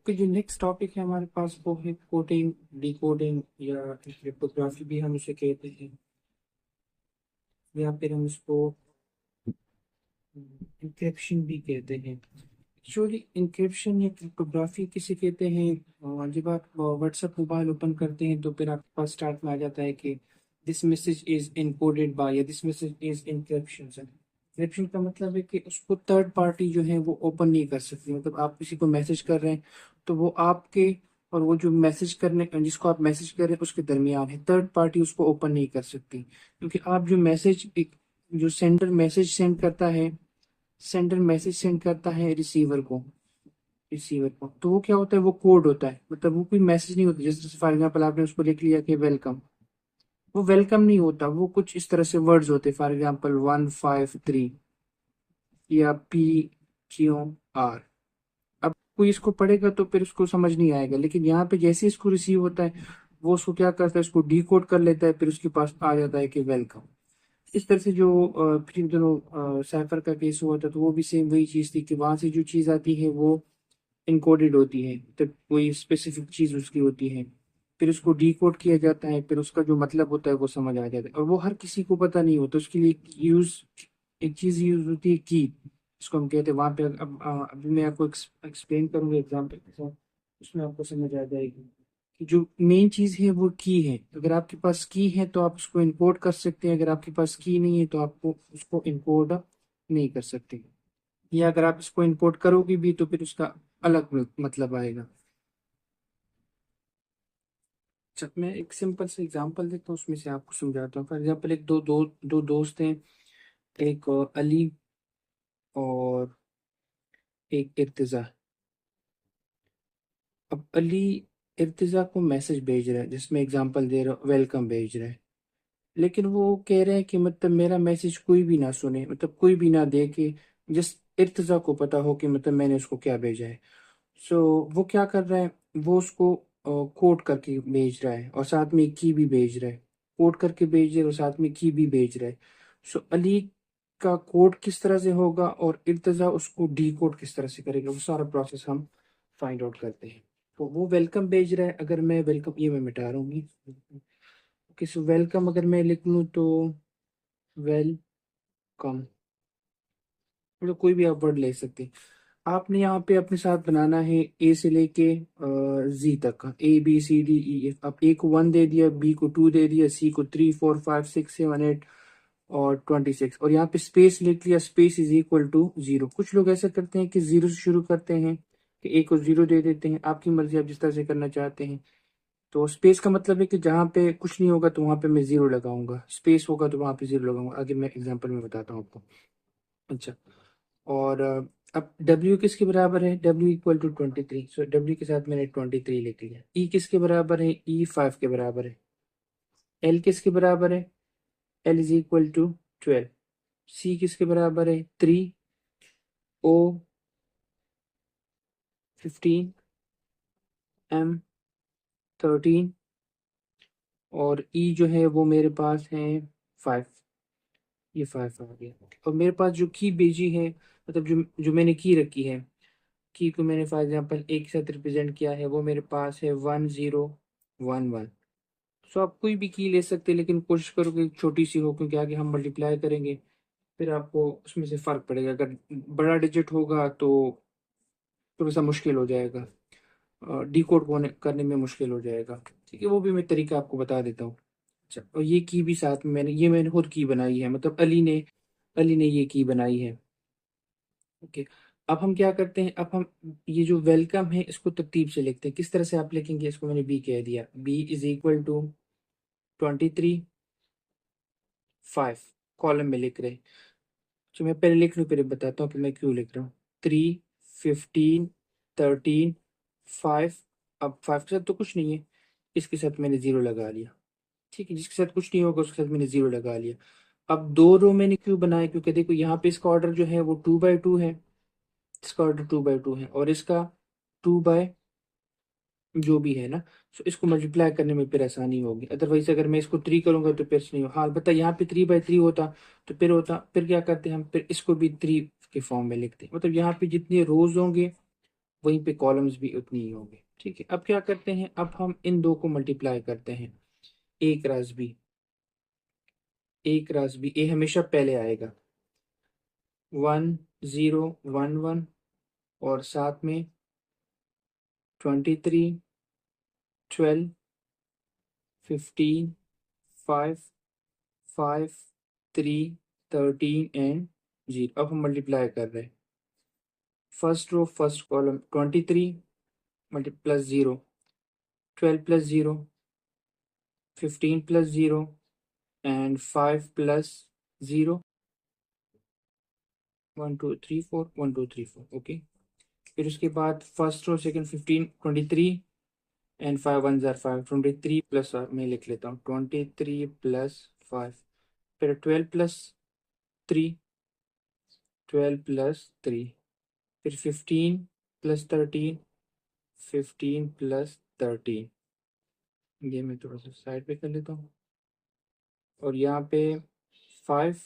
कि जो next topic है हमारे पास वो है कोडिंग, डिकोडिंग या क्रिप्टोग्राफी भी हम इसे कहते हैं, या फिर हम इसको इंक्रिप्शन भी कहते हैं। एक्चुअली इंक्रिप्शन या क्रिप्टोग्राफी किसे कहते हैं? जब आप व्हाट्सएप मोबाइल ओपन करते हैं तो फिर आपके पास स्टार्ट में आ जाता है कि this message is encoded by या this message is encryption. Encryption का मतलब है कि उसको थर्ड पार्टी जो है वो ओपन नहीं कर सकती। मतलब आप किसी को मैसेज कर रहे हैं तो वो आपके और वो जो मैसेज करने जिसको आप मैसेज कर रहे हैं उसके दरमियान है, थर्ड पार्टी उसको ओपन नहीं कर सकती। क्योंकि आप जो मैसेज जो सेंडर मैसेज सेंड करता है रिसीवर को तो वो क्या होता है, वो कोड होता है। मतलब वो कोई मैसेज नहीं होता। जैसे फॉर एग्जाम्पल आपने उसको लिख लिया कि वेलकम, वो वेलकम नहीं होता। वो कुछ इस तरह से वर्ड्स होते हैं, फॉर एग्जाम्पल 153 या PQR। अब कोई इसको पढ़ेगा तो फिर उसको समझ नहीं आएगा, लेकिन यहाँ पे जैसे इसको रिसीव होता है वो उसको क्या करता है, उसको डिकोड कर लेता है, फिर उसके पास आ जाता है कि वेलकम। इस तरह से जो पिछले दिनों साइफर का केस हुआ था तो वो भी सेम वही चीज थी कि वहां से जो चीज आती है वो इनकोडेड होती है, तो कोई स्पेसिफिक चीज उसकी होती है, फिर उसको डिकोड किया जाता है, फिर उसका जो मतलब होता है वो समझ आ जाता है। और वो हर किसी को पता नहीं होता। उसके लिए यूज एक चीज यूज होती है की, इसको हम कहते हैं वहां पे। अभी मैं आपको एक्सप्लेन करूंगा एग्जाम्पल के साथ, उसमें आपको समझ आ जाएगी कि जो मेन चीज है वो की है। अगर आपके पास की है तो आप उसको इनकोड कर सकते हैं, अगर आपके पास की नहीं है तो आपको उसको इनकोड नहीं कर सकते। या अगर आप इसको इनकोड करोगे भी तो फिर उसका अलग मतलब आएगा। जब मैं एक सिंपल से एग्जांपल देता हूँ उसमें से आपको समझाता हूँ। फॉर एग्जांपल एक दो दोस्त हैं, एक अली और एक इर्तिजा। अब अली इर्तिजा को मैसेज भेज रहा है जिसमें एग्जांपल दे रहा वेलकम भेज रहा है, लेकिन वो कह रहे हैं कि मतलब मेरा मैसेज कोई भी ना सुने, मतलब कोई भी ना देखे, जिस इर्तिजा को पता हो कि मतलब मैंने उसको क्या भेजा है। सो वो क्या कर रहा है, वो उसको कोड करके भेज रहा है और साथ में की भी भेज रहा है। कोड करके भेज रहा है और साथ में की भी भेज रहा है। सो अली का कोड किस तरह से होगा और इर्तजा उसको डी कोड किस तरह से करेगा, वो सारा प्रोसेस हम फाइंड आउट करते हैं। तो वो वेलकम भेज रहा है, अगर मैं वेलकम ये मैं मिटा रहा हूँ। किस वेलकम अगर मैं लिख लूँ तो वेलकम, मतलब कोई भी आप वर्ड ले सकते हैं। आपने यहाँ पे अपने साथ बनाना है ए से लेके जी तक का, ABCDEF। अब ए को 1 दे दिया, बी को 2 दे दिया, सी को 3 4 5 6 7 8 और 26, और यहाँ पे स्पेस लिख लिया, स्पेस इज इक्वल टू 0। कुछ लोग ऐसा करते हैं कि 0 से शुरू करते हैं, कि ए को 0 दे देते हैं। आपकी मर्जी, आप जिस तरह से करना चाहते हैं। तो स्पेस का मतलब है कि जहाँ पे कुछ नहीं होगा तो वहां पे मैं 0 लगाऊंगा, स्पेस होगा तो वहां पे 0 लगाऊंगा। आगे मैं एग्जाम्पल में बताता हूँ आपको। अच्छा, और अब W किसके बराबर है? W equal to 23। सो W के साथ मैंने 23 लिख लिया। E किसके बराबर है? E 5 के बराबर है। L किसके बराबर है? L is equal to 12। C किसके बराबर है? 3। O 15। M 13। और E जो है वो मेरे पास है 5। ये 5 आ गया। और मेरे पास जो की भेजी है, मतलब जो जो मैंने की रखी है, की को मैंने फॉर एग्जाम्पल एक के साथ रिप्रेजेंट किया है, वो मेरे पास है 1011। सो आप कोई भी की ले सकते हैं, लेकिन कोशिश करो कि छोटी सी हो, क्योंकि आगे हम मल्टीप्लाई करेंगे फिर आपको उसमें से फर्क पड़ेगा। अगर बड़ा डिजिट होगा तो थोड़ा सा मुश्किल हो जाएगा, डिकोड करने में मुश्किल हो जाएगा। ठीक है, वो भी मैं तरीका आपको बता देता हूँ। अच्छा, और ये की भी साथ में मैंने खुद की बनाई है, मतलब अली ने ये की बनाई है। ओके, अब हम क्या करते हैं, अब हम ये जो वेलकम है इसको तरतीब से लिखते हैं। किस तरह से आप लिखेंगे इसको? मैंने बी कह दिया, B is equal to 23 5, column में लिख रहे हैं। तो मैं पहले लिख लूँ फिर बताता हूँ कि मैं क्यों लिख रहा हूँ। 3 15 13 5। अब 5 के साथ तो कुछ नहीं है, इसके साथ मैंने 0 लगा लिया। ठीक है, जिसके साथ कुछ नहीं होगा उसके साथ मैंने 0 लगा लिया। अब दो रो मैंने क्यों बनाया? क्योंकि देखो यहाँ पे इसका ऑर्डर जो है वो 2 बाई 2 है, इसका ऑर्डर 2 बाई 2 है, और इसका 2 बाय जो भी है ना। सो इसको मल्टीप्लाई करने में फिर आसानी होगी। अदरवाइज अगर मैं इसको 3 करूंगा तो फिर नहीं हो। हाँ बता, यहाँ पे 3 बाई 3 होता तो फिर क्या करते हैं हम? फिर इसको भी 3 के फॉर्म में लिखते हैं। मतलब यहाँ पे जितने रोज होंगे वहीं पे कॉलम्स भी उतनी ही होंगे। ठीक है, अब क्या करते हैं, अब हम इन दो को मल्टीप्लाई करते हैं। ए क्रॉस बी, ए क्रॉस बी, ए हमेशा पहले आएगा। 1 0 1 1 और साथ में 23 12 15 5 5 3 13 एंड 0। अब हम मल्टीप्लाई कर रहे हैं। First row first column 23 multi plus 0, 12 plus 0, 15 plus 0 and 5 plus 0। 1 2 3 4 1 2 3 4 okay. फिर उसके बाद फर्स्ट रो सेकंड 15 23 एंड 5 1 जार 5, 23 प्लस, मैं लिख लेता हूँ 23 प्लस 5, फिर 12 प्लस 3, 12 प्लस 3, फिर 15 प्लस 13, 15 प्लस 13। ये मैं थोड़ा सा साइड पे कर लेता हूँ। और यहाँ पे 5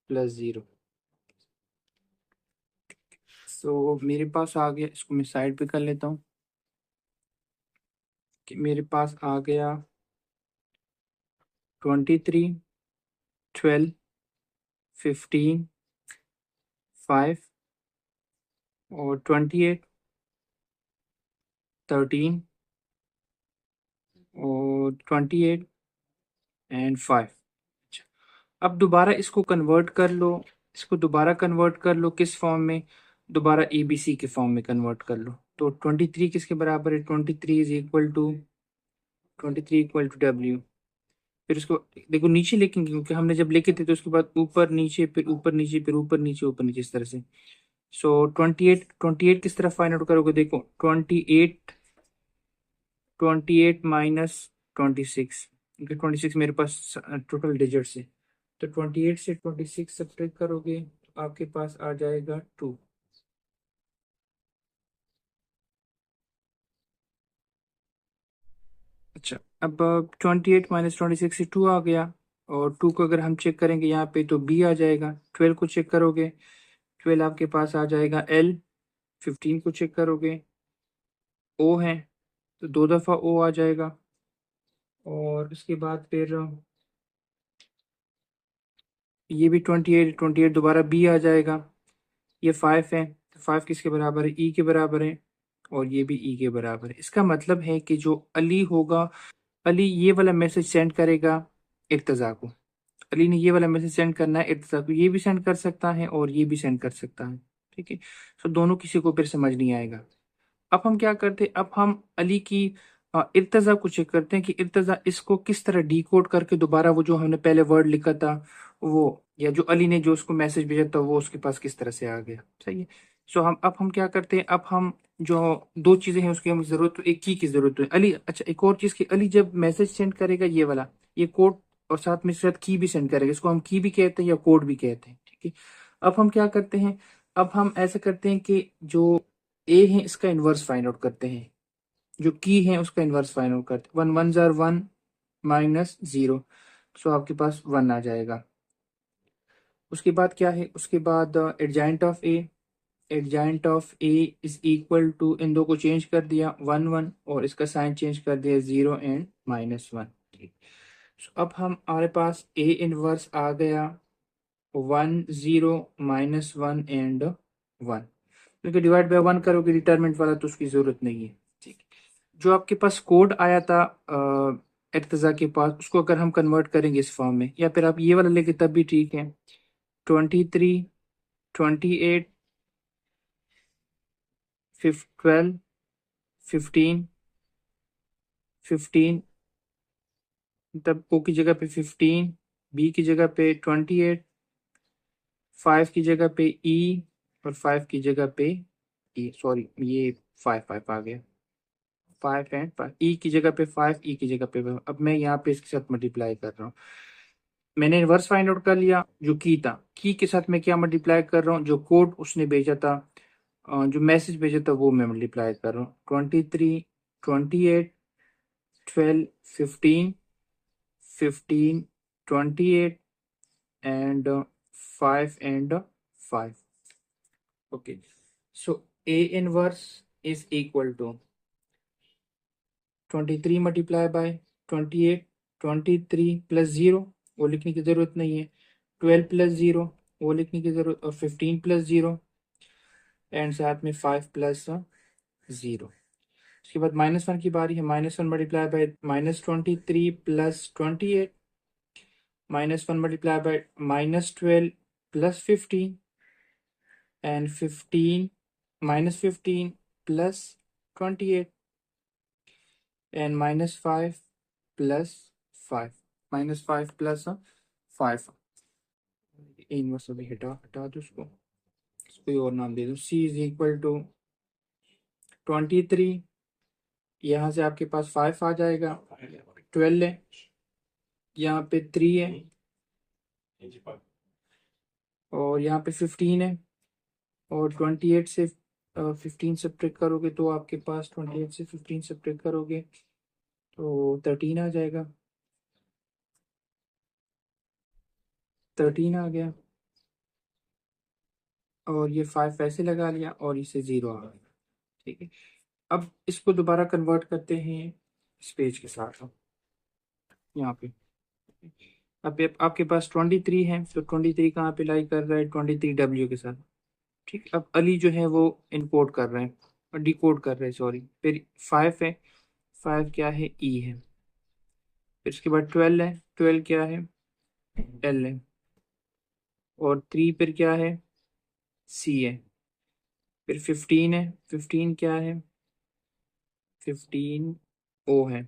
प्लस 0। सो मेरे पास आ गया, इसको मैं साइड पे कर लेता हूँ कि मेरे पास आ गया 23 12 15 5 और 28 13 और 28 एंड 5। अब दोबारा इसको कन्वर्ट कर लो, इसको दोबारा कन्वर्ट कर लो किस फॉर्म में, दोबारा ABC के फॉर्म में कन्वर्ट कर लो। तो 23 किसके बराबर है, 23 is equal to 23 equal to W। फिर इसको देखो नीचे लिखेंगे क्योंकि हमने जब लिखे थे तो उसके बाद ऊपर नीचे फिर ऊपर नीचे फिर ऊपर नीचे ऊपर नीचे इस तरह से। सो 28 किस तरह फाइंड आउट करोगे, देखो 28 माइनस 26, क्योंकि 26 मेरे पास टोटल डिजिट्स है। तो 28 से 26 सब्ट्रैक्ट करोगे तो आपके पास आ जाएगा 2। अच्छा, अब 28 माइनस 26 से 2 आ गया। और 2 को अगर हम चेक करेंगे यहाँ पे तो B आ जाएगा। 12 को चेक करोगे, 12 आपके पास आ जाएगा L। 15 को चेक करोगे O है तो 2 दफ़ा O आ जाएगा। और उसके बाद फिर ये भी 28 दोबारा B आ जाएगा। ये 5 है तो 5 किसके बराबर है, E के बराबर है। और ये भी E के बराबर है। इसका मतलब है कि जो अली होगा, अली ये वाला मैसेज सेंड करेगा इर्तज़ा को। अली ने ये वाला मैसेज सेंड करना है इर्तज़ा को, ये भी सेंड कर सकता है और ये भी सेंड कर सकता है। ठीक है, तो दोनों किसी को फिर समझ नहीं आएगा। अब हम क्या करते हैं, अब हम अली की इर्तज़ा को चेक करते हैं कि इर्तज़ा इसको किस तरह डिकोड करके दोबारा वो जो हमने पहले वर्ड लिखा था वो, या जो अली ने जो उसको मैसेज भेजा था वो उसके पास किस तरह से आ गया। सही है। सो हम क्या करते हैं, अब हम जो दो चीज़ें हैं उसकी हमें ज़रूरत, तो एक की ज़रूरत है अली। अच्छा, एक और चीज़ की, अली जब मैसेज सेंड करेगा ये वाला, ये कोड और साथ में साथ की भी सेंड करेगा, इसको हम की भी कहते हैं या कोड भी कहते हैं। ठीक है, अब हम क्या करते हैं, अब हम ऐसा करते हैं कि जो ए है इसका इन्वर्स फाइंड आउट करते हैं, जो की है उसका इन्वर्स फाइंड आउट करते हैं। 1 1 जार 1 माइनस 0, सो आपके पास 1 आ जाएगा। उसके बाद क्या है, उसके बाद adjoint of A, adjoint of A is equal to, इन दो को चेंज कर दिया 1 1 और इसका साइन चेंज कर दिया 0 एंड -1। ठीक, अब हमारे पास ए इनवर्स आ गया 1 0 -1 एंड 1, क्योंकि डिवाइड बाय 1 करोगे डिटरमिनेंट वाला तो उसकी जरूरत नहीं है। ठीक, जो आपके पास कोड आया था इर्तज़ा के पास, उसको अगर हम कन्वर्ट करेंगे इस फॉर्म में, या फिर आप ये वाला लेके तब भी ठीक है। 23 28 12 15 15, तब ओ की जगह पे 15, बी की जगह पे 28, 5 की जगह पे ई और 5 की जगह पे ई, सॉरी ये 5 आ गया। 5 एंड 5, ई की जगह पे 5, ई की जगह पे 5। अब मैं यहाँ पे इसके साथ मल्टीप्लाई कर रहा हूँ। मैंने इनवर्स फाइंड आउट कर लिया, जो की था, की के साथ मैं क्या मल्टीप्लाई कर रहा हूँ, जो कोड उसने भेजा था, जो मैसेज भेजा था वो मैं मल्टीप्लाई कर रहा हूँ। 23 28 12 15 15 28 and 5 and 5। Okay, so A inverse is equal to 23 multiply by 28, 23 plus 0 वो लिखने की ज़रूरत नहीं है, 12 प्लस 0 वो लिखने की ज़रूरत, और 15 प्लस 0 एंड साथ में 5 प्लस 0। उसके बाद -1 की बारी है। -1 multiply by -23 plus 28, -1 multiply by -12 plus 15 and 15 -15 plus 28 and -5 plus 5, -5 plus 5। Inverse अभी हटा दो उसको, कोई और नाम दे दो। c इज इक्वल टू 23, यहाँ से आपके पास 5 आ जाएगा, 12 है, यहाँ पे 3 है, और यहाँ पे 15 है, और 28 से 15 सब्ट्रैक्ट करोगे तो आपके पास 28 से 15 सब्ट्रैक्ट करोगे तो 13 आ जाएगा, 13 आ गया, और ये 5 वैसे लगा लिया और इसे 0 आ गया। ठीक है, अब इसको दोबारा कन्वर्ट करते हैं इस पेज के साथ। यहाँ पे अब आपके पास 23 है, तो 23 कहाँ पे लाई कर रहा है, 23 W के साथ। ठीक, अब अली जो है वो इनकोड कर रहे हैं और डिकोड कर रहे हैं, सॉरी। फिर 5 है, 5 क्या है, ई है। फिर उसके बाद 12 है, 12 क्या है, एल है। और 3 फिर क्या है, सी है। फिर 15 है, 15 क्या है, 15 ओ है।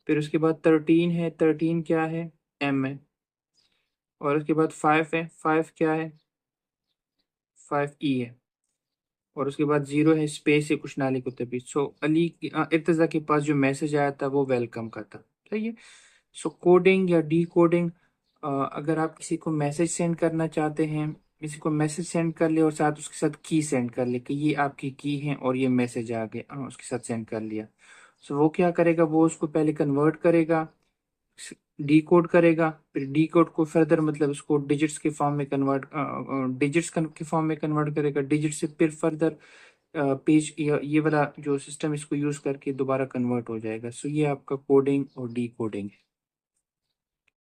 फिर उसके बाद 13 है, 13 क्या है, एम है। और उसके बाद 5 है, 5 क्या है, 5 ई है। और उसके बाद 0 है, स्पेस है कुछ ना लिखो तभी। सो अली इर्तज़ा के पास जो मैसेज आया था वो वेलकम का था। सही है। सो कोडिंग या डी कोडिंग, अगर आप किसी को मैसेज सेंड करना चाहते हैं, किसी को मैसेज सेंड कर ले और साथ उसके साथ की सेंड कर ले कि ये आपकी की है और ये मैसेज आ गया, उसके साथ सेंड कर लिया। सो वो क्या करेगा, वो उसको पहले कन्वर्ट करेगा, डी कोड करेगा, फिर डी कोड को फर्दर मतलब उसको डिजिट्स के फॉर्म में कन्वर्ट, डिजिट्स के फॉर्म में कन्वर्ट करेगा, डिजिट से फिर फर्दर पेज, ये वाला जो सिस्टम इसको यूज करके दोबारा कन्वर्ट हो जाएगा। सो ये आपका कोडिंग और डी कोडिंग है।